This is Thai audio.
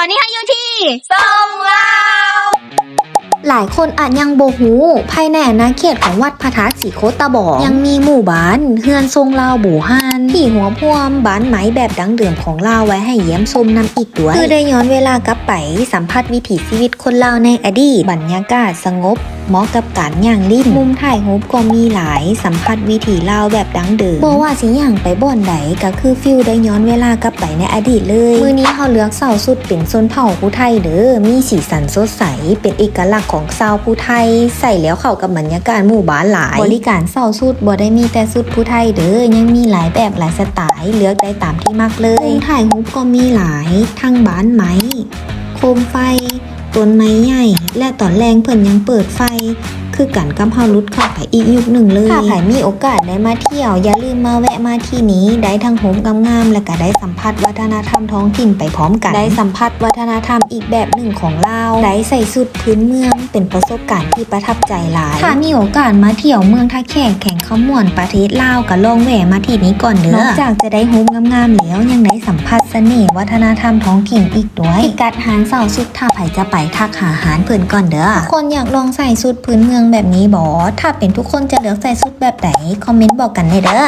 อนนี้ให้อยู่ที่ทรงลาว หลายคนอาจยังบ่ฮู้ภายในอาณาเขตของวัดพระธาตุสีโคตะบองยังมีหมู่บ้านเฮือนทรงลาวบู่ฮันที่หัวพ่วมบ้านไหมแบบดั้งเดิมของลาวไว้ให้เยี่ยมชมนำอีกด้วยคือได้ย้อนเวลากลับไปสัมผัสวิถีชีวิตคนลาวในอดีตบรรยากาศสงบเหมาะกับการย่างลิ้นมุมถ่ายรูปก็มีหลายสัมผัสวิถีลาวแบบดั้งเดิมบ่ว่าสิย่างไปบ่อนใดก็คือฟิลได้ย้อนเวลากลับไปในอดีตเลยมื้อนี้เฮาเลือกเสาสุดเป็นชนเผ่าผู้ไทยเด้อมีสีสันสดใสเป็นเอกลักษณ์ของชาวผู้ไทยใส่แล้วเข้ากับบรรยากาศหมู่บ้านหลายบริการเสาสุดบ่ได้มีแต่สุดผู้ไทยเด้อยังมีหลายแบบหลายสไตล์เลือกได้ตามที่มักเลยถ่ายรูปก็มีหลายทั้งบ้านไม้โคมไฟต้นไม้ใหญ่และตอนแรงเพิ่นยังเปิดไฟคือกันกับเฮาลุดเข้าไปอีกยุคหนึ่งเลยถ้าใครมีโอกาสได้มาเที่ยวอย่าลืมมาแวะมาที่นี้ได้ทั้งโหมงามๆและก็ได้สัมผัสวัฒนธรรมท้องถิ่นไปพร้อมกันได้สัมผัสวัฒนธรรมอีกแบบหนึ่งของลาวได้ใส่ชุดพื้นเมืองเป็นประสบการณ์ที่ประทับใจหลายถ้ามีโอกาสมาเที่ยวเมืองท่าแขกแข่งขมวนประเทศลาวก็ลองแวะมาที่นี้ก่อนเด้อนอกจากจะได้โหมงามๆแล้วยังได้สัมผัสเสน่ห์วัฒนธรรมท้องถิ่นอีกด้วยพิกัดหารเสาสุดถ้าไผจะไปทักหาหารเพิ่นก่อนเด้อทุกคนอยากลองใส่ชุดพื้นเมืองแบบนี้บ่ถ้าเป็นทุกคนจะเลือกใส่ชุดแบบไหนคอมเมนต์บอกกันได้เด้อ